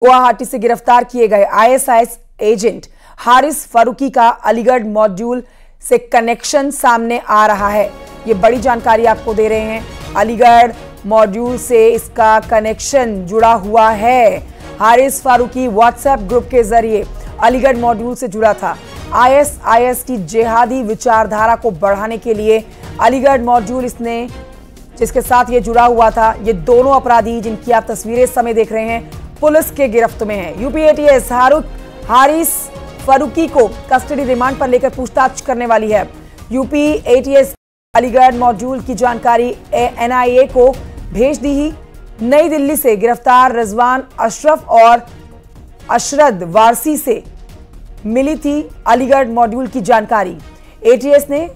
गुवाहाटी से गिरफ्तार किए गए आईएसआईएस एजेंट हारिस फारूकी का अलीगढ़ मॉड्यूल से कनेक्शन सामने आ रहा है। ये बड़ी जानकारी आपको दे रहे हैं। अलीगढ़ मॉड्यूल से इसका कनेक्शन जुड़ा हुआ है। हारिस फारूकी व्हाट्सएप ग्रुप के जरिए अलीगढ़ मॉड्यूल से जुड़ा था। आईएसआईएस की जिहादी विचारधारा को बढ़ाने के लिए अलीगढ़ मॉड्यूल इसने जिसके साथ ये जुड़ा हुआ था, ये दोनों अपराधी जिनकी आप तस्वीरें इस समय देख रहे हैं, पुलिस के गिरफ्त में है। यूपी एटीएस हारिस फारूकी को कस्टडी रिमांड पर लेकर पूछताछ करने वाली है। यूपी एटीएस अलीगढ़ मॉड्यूल की जानकारी एनआईए को भेज दी ही। नई दिल्ली से गिरफ्तार रिजवान अशरफ और अशरद वारसी से मिली थी अलीगढ़ मॉड्यूल की जानकारी। एटीएस ने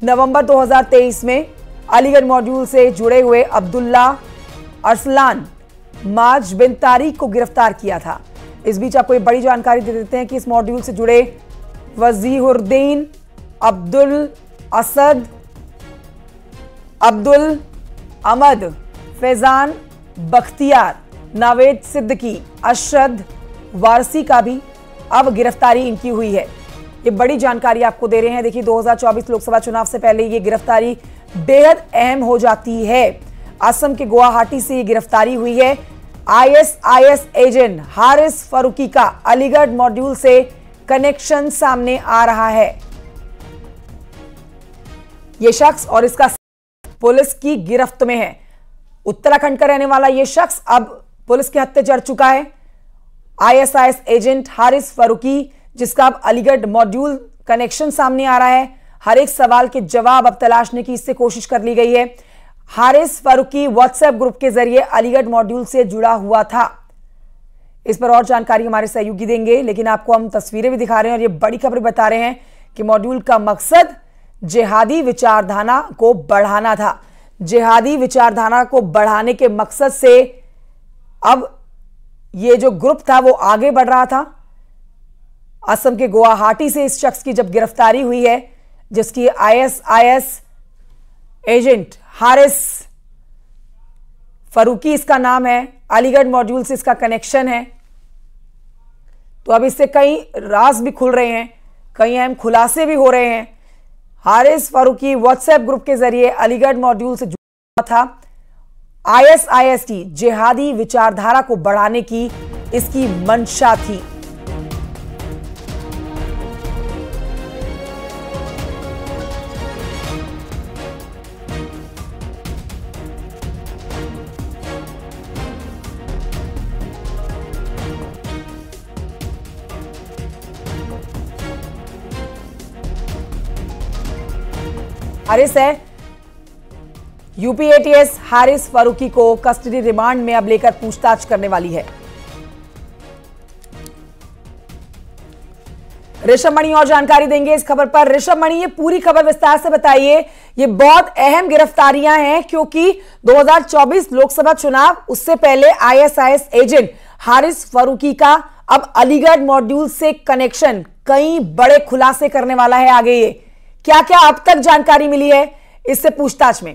नवंबर 2023 में अलीगढ़ मॉड्यूल से जुड़े हुए अब्दुल्ला अरसलान माज बिन तारिक को गिरफ्तार किया था। इस बीच आपको ये बड़ी जानकारी दे देते हैं कि इस मॉड्यूल से जुड़े वजीहुद्दीन, अब्दुल असद, अब्दुल अहमद, फैजान बख्तियार, नावेद सिद्दीकी, अशरद वारसी का भी अब गिरफ्तारी इनकी हुई है। ये बड़ी जानकारी आपको दे रहे हैं। देखिए, 2024 लोकसभा चुनाव से पहले ये गिरफ्तारी बेहद अहम हो जाती है। असम के गुवाहाटी से ये गिरफ्तारी हुई है। आईएसआईएस एजेंट हारिस फारूकी का अलीगढ़ मॉड्यूल से कनेक्शन सामने आ रहा है। यह शख्स और इसका पुलिस की गिरफ्त में है। उत्तराखंड का रहने वाला यह शख्स अब पुलिस के हत्थे चढ़ चुका है। आईएसआईएस एजेंट हारिस फारूकी, जिसका अब अलीगढ़ मॉड्यूल कनेक्शन सामने आ रहा है। हर एक सवाल के जवाब अब तलाशने की इससे कोशिश कर ली गई है। हारिस फारूकी व्हाट्सएप ग्रुप के जरिए अलीगढ़ मॉड्यूल से जुड़ा हुआ था। इस पर और जानकारी हमारे सहयोगी देंगे, लेकिन आपको हम तस्वीरें भी दिखा रहे हैं और ये बड़ी खबर बता रहे हैं कि मॉड्यूल का मकसद जिहादी विचारधारा को बढ़ाना था। जिहादी विचारधारा को बढ़ाने के मकसद से अब ये जो ग्रुप था वो आगे बढ़ रहा था। असम के गुवाहाटी से इस शख्स की जब गिरफ्तारी हुई है, जिसकी आईएसआईएस एजेंट हारिस फारूकी इसका नाम है, अलीगढ़ मॉड्यूल से इसका कनेक्शन है, तो अब इससे कई राज भी खुल रहे हैं, कई अहम खुलासे भी हो रहे हैं। हारिस फारूकी व्हाट्सएप ग्रुप के जरिए अलीगढ़ मॉड्यूल से जुड़ा था। आईएसआईएस की जिहादी विचारधारा को बढ़ाने की इसकी मंशा थी। हारिस है। यूपी एटीएस हारिस फारूकी को कस्टडी रिमांड में अब लेकर पूछताछ करने वाली है। ऋषभ मणि और जानकारी देंगे इस खबर पर। ऋषभ मणि, ये पूरी खबर विस्तार से बताइए। ये बहुत अहम गिरफ्तारियां हैं क्योंकि 2024 लोकसभा चुनाव, उससे पहले आईएसआईएस एजेंट हारिस फारूकी का अब अलीगढ़ मॉड्यूल से कनेक्शन कई बड़े खुलासे करने वाला है आगे। ये क्या क्या अब तक जानकारी मिली है इससे पूछताछ में?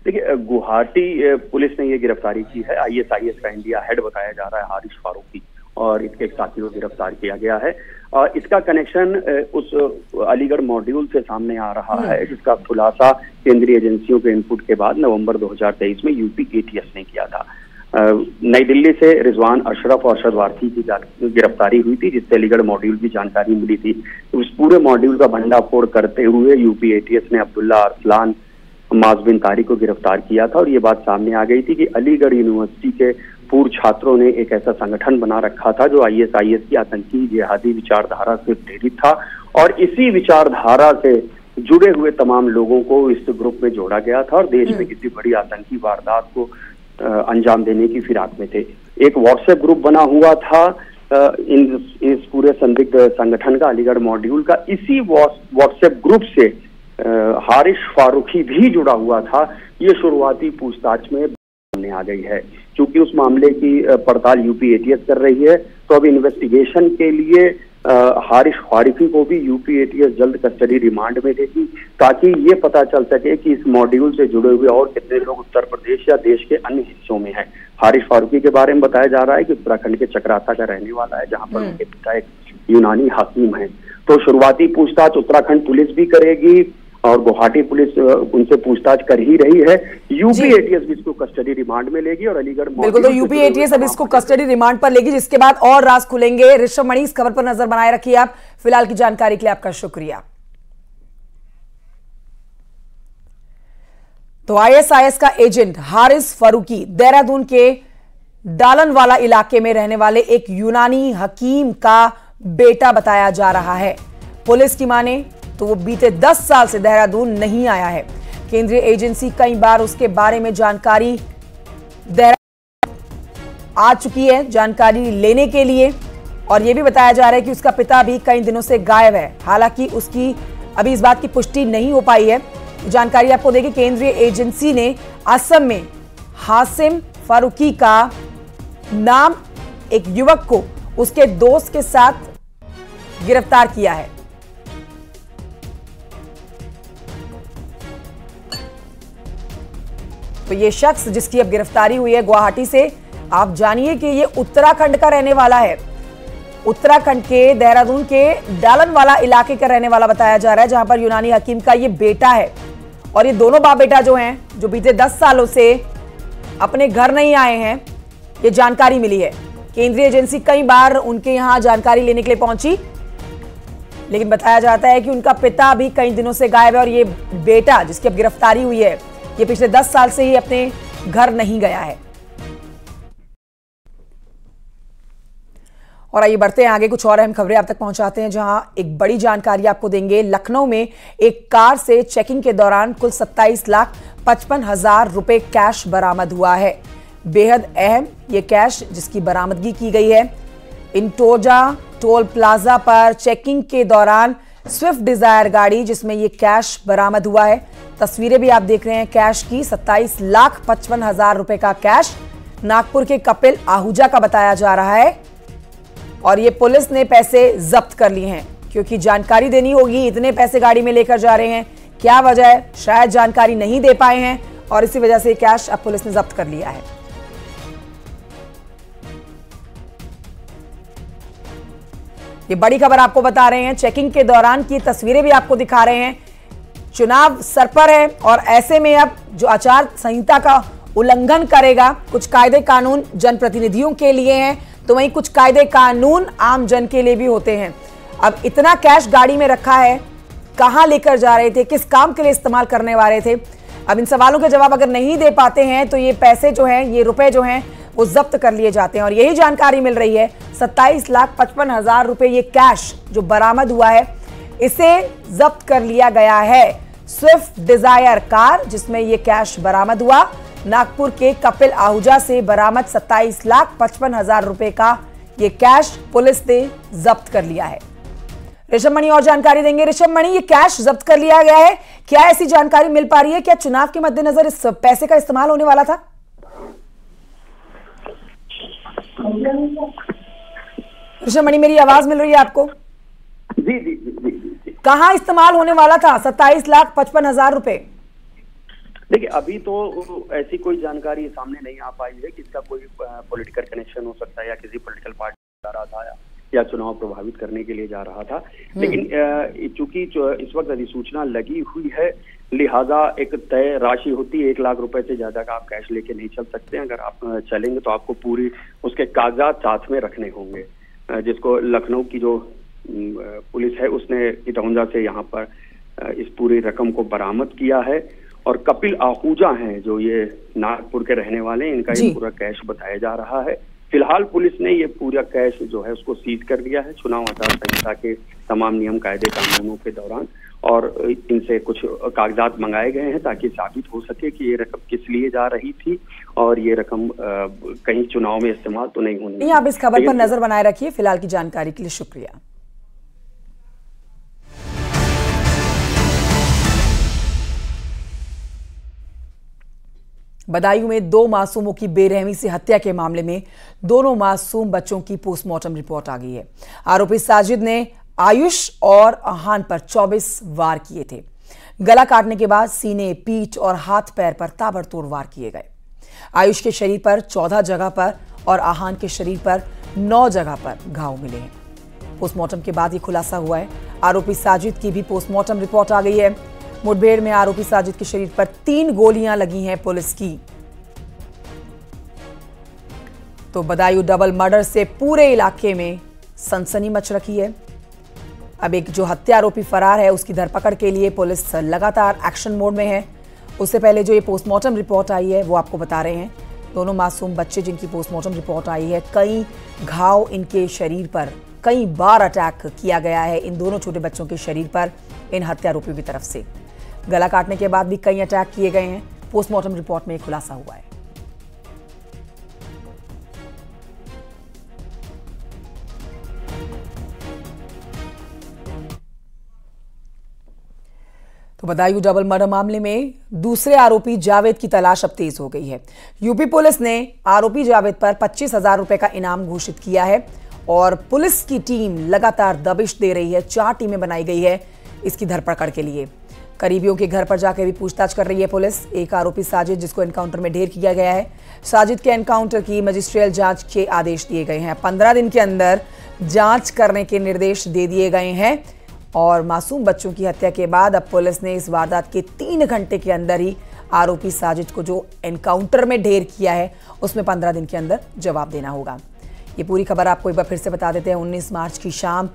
देखिए, गुवाहाटी पुलिस ने ये गिरफ्तारी की है। आईएसआईएस का इंडिया हेड बताया जा रहा है हारिस फारूकी, और इसके एक साथी को गिरफ्तार किया गया है। और इसका कनेक्शन उस अलीगढ़ मॉड्यूल से सामने आ रहा है, जिसका खुलासा केंद्रीय एजेंसियों के इनपुट के बाद नवंबर 2023 में यूपी एटीएस ने किया था। नई दिल्ली से रिजवान अशरफ और अशरद वारसी की गिरफ्तारी हुई थी, जिससे अलीगढ़ मॉड्यूल की जानकारी मिली थी। तो उस पूरे मॉड्यूल का भंडाफोड़ करते हुए यूपी एटीएस ने अब्दुल्ला अरसलान माज बिन तारिक को गिरफ्तार किया था। और ये बात सामने आ गई थी कि अलीगढ़ यूनिवर्सिटी के पूर्व छात्रों ने एक ऐसा संगठन बना रखा था जो आईएसआईएस की आतंकी जिहादी विचारधारा से प्रेरित था, और इसी विचारधारा से जुड़े हुए तमाम लोगों को इस ग्रुप में जोड़ा गया था और देश में किसी बड़ी आतंकी वारदात को अंजाम देने की फिराक में थे। एक व्हाट्सएप ग्रुप बना हुआ था इस पूरे संदिग्ध संगठन का, अलीगढ़ मॉड्यूल का। इसी व्हाट्सएप ग्रुप से हारिस फारूकी भी जुड़ा हुआ था। ये शुरुआती पूछताछ में सामने आ गई है। क्योंकि उस मामले की पड़ताल यूपी एटीएस कर रही है, तो अब इन्वेस्टिगेशन के लिए हारिस फारूकी को भी यूपी एटीएस जल्द कस्टडी रिमांड में लेगी, ताकि ये पता चल सके कि इस मॉड्यूल से जुड़े हुए और कितने लोग उत्तर प्रदेश या देश के अन्य हिस्सों में हैं। हारिस फारूकी के बारे में बताया जा रहा है कि उत्तराखंड के चक्राता का रहने वाला है, जहां पर उनके पिता एक यूनानी हकीम है। तो शुरुआती पूछताछ उत्तराखंड पुलिस भी करेगी और गुवाहाटी पुलिस उनसे पूछताछ कर ही रही है। यूपी एटीएस भी इसको कस्टडी रिमांड में लेगी और अलीगढ़ बिल्कुल, तो यूपी एटीएस अब इसको कस्टडी रिमांड पर लेगी, जिसके बाद और राज खुलेंगे। ऋषभ मणि, इस खबर पर नजर बनाए रखिए आप। फिलहाल की जानकारी के लिए आपका शुक्रिया। तो आईएसआईएस का एजेंट हारिस फारूकी देहरादून के डालनवाला इलाके में रहने वाले एक यूनानी हकीम का बेटा बताया जा रहा है। पुलिस की माने तो वो बीते 10 साल से देहरादून नहीं आया है। केंद्रीय एजेंसी कई बार उसके बारे में जानकारी आ चुकी है, जानकारी लेने के लिए, और यह भी बताया जा रहा है कि उसका पिता भी कई दिनों से गायब है। हालांकि उसकी अभी इस बात की पुष्टि नहीं हो पाई है। जानकारी आपको देगी, केंद्रीय एजेंसी ने असम में हासिम फारूकी का नाम एक युवक को उसके दोस्त के साथ गिरफ्तार किया है। तो ये शख्स जिसकी अब गिरफ्तारी हुई है गुवाहाटी से, आप जानिए कि ये उत्तराखंड का रहने वाला है। उत्तराखंड के देहरादून के डालनवाला इलाके का रहने वाला बताया जा रहा है, जहां पर यूनानी हकीम का ये बेटा है। और ये दोनों बाप बेटा जो हैं, जो बीते 10 सालों से अपने घर नहीं आए हैं, ये जानकारी मिली है। केंद्रीय एजेंसी कई बार उनके यहां जानकारी लेने के लिए पहुंची, लेकिन बताया जाता है कि उनका पिता भी कई दिनों से गायब है और ये बेटा जिसकी अब गिरफ्तारी हुई है, ये पिछले 10 साल से ही अपने घर नहीं गया है। और आइए बढ़ते हैं आगे, कुछ और अहम खबरें आप तक पहुंचाते हैं, जहां एक बड़ी जानकारी आपको देंगे। लखनऊ में एक कार से चेकिंग के दौरान कुल 27,55,000 रुपए कैश बरामद हुआ है। बेहद अहम ये कैश जिसकी बरामदगी की गई है। इंटोजा टोल प्लाजा पर चेकिंग के दौरान स्विफ्ट डिजायर गाड़ी जिसमें ये कैश बरामद हुआ है। तस्वीरें भी आप देख रहे हैं कैश की। 27,55,000 रुपए का कैश नागपुर के कपिल आहूजा का बताया जा रहा है, और ये पुलिस ने पैसे जब्त कर लिए हैं, क्योंकि जानकारी देनी होगी। इतने पैसे गाड़ी में लेकर जा रहे हैं, क्या वजह है, शायद जानकारी नहीं दे पाए हैं, और इसी वजह से कैश अब पुलिस ने जब्त कर लिया है। ये बड़ी खबर आपको बता रहे हैं, चेकिंग के दौरान की तस्वीरें भी आपको दिखा रहे हैं। चुनाव सर पर है, और ऐसे में अब जो आचार संहिता का उल्लंघन करेगा, कुछ कायदे कानून जनप्रतिनिधियों के लिए हैं, तो वहीं कुछ कायदे कानून आम जन के लिए भी होते हैं। अब इतना कैश गाड़ी में रखा है, कहां लेकर जा रहे थे, किस काम के लिए इस्तेमाल करने वाले थे, अब इन सवालों के जवाब अगर नहीं दे पाते हैं तो ये पैसे जो हैं, ये रुपए जो हैं, वो जब्त कर लिए जाते हैं। और यही जानकारी मिल रही है, 27,55,000 रुपए ये कैश जो बरामद हुआ है, इसे जब्त कर लिया गया है। स्विफ्ट डिजायर कार जिसमें ये कैश बरामद हुआ, नागपुर के कपिल आहूजा से बरामद 27,55,000 रुपए का ये कैश पुलिस ने जब्त कर लिया है। ऋषभ मणि और जानकारी देंगे। ऋषभ मणि, ये कैश जब्त कर लिया गया है, क्या ऐसी जानकारी मिल पा रही है, क्या चुनाव के मद्देनजर इस पैसे का इस्तेमाल होने वाला था? ऋषभ मणि, मेरी आवाज मिल रही है आपको? जी जी जी जी जी। कहां इस्तेमाल होने वाला था 27,55,000 रुपए? देखिए, अभी तो ऐसी कोई जानकारी सामने नहीं आ पाई है कि इसका कोई पॉलिटिकल कनेक्शन हो सकता है, या किसी पॉलिटिकल पार्टी जा रहा था, या चुनाव प्रभावित करने के लिए जा रहा था। लेकिन चूंकि इस वक्त अधिसूचना लगी हुई है, लिहाजा एक तय राशि होती है, 1 लाख रुपए से ज्यादा का आप कैश लेके नहीं चल सकते। अगर आप चलेंगे तो आपको पूरी उसके कागजात साथ में रखने होंगे, जिसको लखनऊ की जो पुलिस है उसने इटौंजा से यहाँ पर इस पूरी रकम को बरामद किया है। और कपिल आहूजा हैं जो ये नागपुर के रहने वाले हैं, इनका ये पूरा कैश बताया जा रहा है। फिलहाल पुलिस ने ये पूरा कैश जो है उसको सीज कर लिया है चुनाव आचार संहिता के तमाम नियम कायदे कानूनों के दौरान, और इनसे कुछ कागजात मंगाए गए हैं ताकि साबित हो सके कि ये रकम किस लिए जा रही थी, और ये रकम कहीं चुनाव में इस्तेमाल तो नहीं होनी। आप इस खबर पर नजर बनाए रखिए। फिलहाल की जानकारी के लिए शुक्रिया। बदायूं में 2 मासूमों की बेरहमी से हत्या के मामले में दोनों मासूम बच्चों की पोस्टमार्टम रिपोर्ट आ गई है। आरोपी साजिद ने आयुष और अहान पर 24 वार किए थे। गला काटने के बाद सीने, पीठ और हाथ पैर पर ताबड़तोड़ वार किए गए। आयुष के शरीर पर 14 जगह पर और आहान के शरीर पर 9 जगह पर घाव मिले हैं। पोस्टमार्टम के बाद ये खुलासा हुआ है। आरोपी साजिद की भी पोस्टमार्टम रिपोर्ट आ गई है। मुठभेड़ में आरोपी साजिद के शरीर पर 3 गोलियां लगी हैं पुलिस की। तो बदायूं डबल मर्डर से पूरे इलाके में सनसनी मच रखी है। अब एक जो हत्या आरोपी फरार है उसकी धरपकड़ के लिए पुलिस लगातार एक्शन मोड में है। उससे पहले जो ये पोस्टमार्टम रिपोर्ट आई है वो आपको बता रहे हैं। दोनों मासूम बच्चे जिनकी पोस्टमार्टम रिपोर्ट आई है, कई घाव इनके शरीर पर, कई बार अटैक किया गया है इन दोनों छोटे बच्चों के शरीर पर इन हत्या आरोपियों की तरफ से। गला काटने के बाद भी कई अटैक किए गए हैं। पोस्टमार्टम रिपोर्ट में खुलासा हुआ है। तो बदायूं डबल मर्डर मामले में दूसरे आरोपी जावेद की तलाश अब तेज हो गई है। यूपी पुलिस ने आरोपी जावेद पर 25,000 रुपए का इनाम घोषित किया है और पुलिस की टीम लगातार दबिश दे रही है। 4 टीमें बनाई गई है इसकी धरपकड़ के लिए। करीबियों के घर पर जाकर भी पूछताछ कर रही है पुलिस। एक आरोपी साजिद, जिसको एनकाउंटर में ढेर किया गया है, साजिद के एनकाउंटर की मजिस्ट्रियल जांच के आदेश दिए गए हैं। 15 दिन के अंदर जांच करने के निर्देश दे दिए गए हैं और मासूम बच्चों की हत्या के बाद अब पुलिस ने इस वारदात के 3 घंटे के अंदर ही आरोपी साजिद को जो एनकाउंटर में ढेर किया है उसमें 15 दिन के अंदर जवाब देना होगा। ये पूरी खबर आपको एक बार फिर से बता देते हैं। 19 मार्च की शाम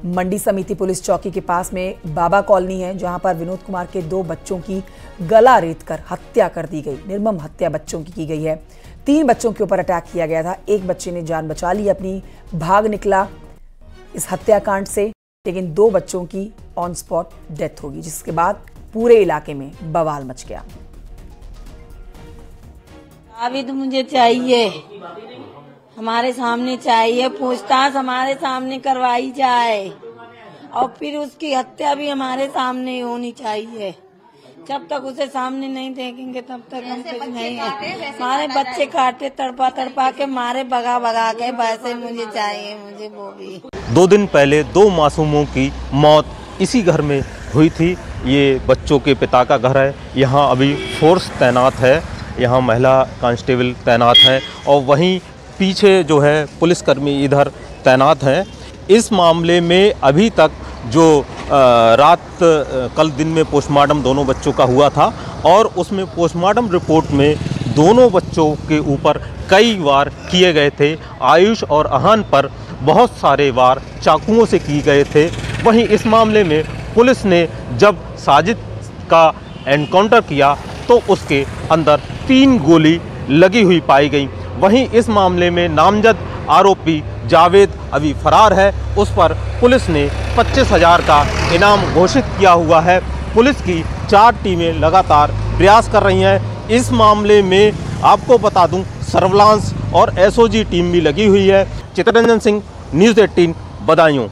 मंडी समिति पुलिस चौकी के पास में बाबा कॉलोनी है, जहां पर विनोद कुमार के 2 बच्चों की गला रेतकर हत्या कर दी गई। निर्मम हत्या बच्चों की गई है। 3 बच्चों के ऊपर अटैक किया गया था। एक बच्चे ने जान बचा ली अपनी, भाग निकला इस हत्याकांड से, लेकिन 2 बच्चों की ऑन स्पॉट डेथ होगी, जिसके बाद पूरे इलाके में बवाल मच गया। जावेद मुझे चाहिए, हमारे सामने चाहिए, पूछताछ हमारे सामने करवाई जाए और फिर उसकी हत्या भी हमारे सामने होनी चाहिए। जब तक उसे सामने नहीं देखेंगे तब तक हम कुछ नहीं है। हमारे बच्चे काटे तड़पा तड़पा के मारे, भगा भगा के, वैसे मुझे चाहिए, मुझे वो भी। 2 दिन पहले 2 मासूमों की मौत इसी घर में हुई थी। ये बच्चों के पिता का घर है। यहाँ अभी फोर्स तैनात है, यहाँ महिला कांस्टेबल तैनात है और वहीं पीछे जो है पुलिसकर्मी इधर तैनात हैं। इस मामले में अभी तक जो कल दिन में पोस्टमार्टम दोनों बच्चों का हुआ था और उसमें पोस्टमार्टम रिपोर्ट में दोनों बच्चों के ऊपर कई वार किए गए थे। आयुष और अहान पर बहुत सारे वार चाकुओं से किए गए थे। वहीं इस मामले में पुलिस ने जब साजिद का एनकाउंटर किया तो उसके अंदर 3 गोली लगी हुई पाई गई। वहीं इस मामले में नामजद आरोपी जावेद अभी फरार है। उस पर पुलिस ने 25,000 का इनाम घोषित किया हुआ है। पुलिस की 4 टीमें लगातार प्रयास कर रही हैं। इस मामले में आपको बता दूं, सर्विलांस और एसओजी टीम भी लगी हुई है। चित्तरंजन सिंह, न्यूज़ 18, बदायूं।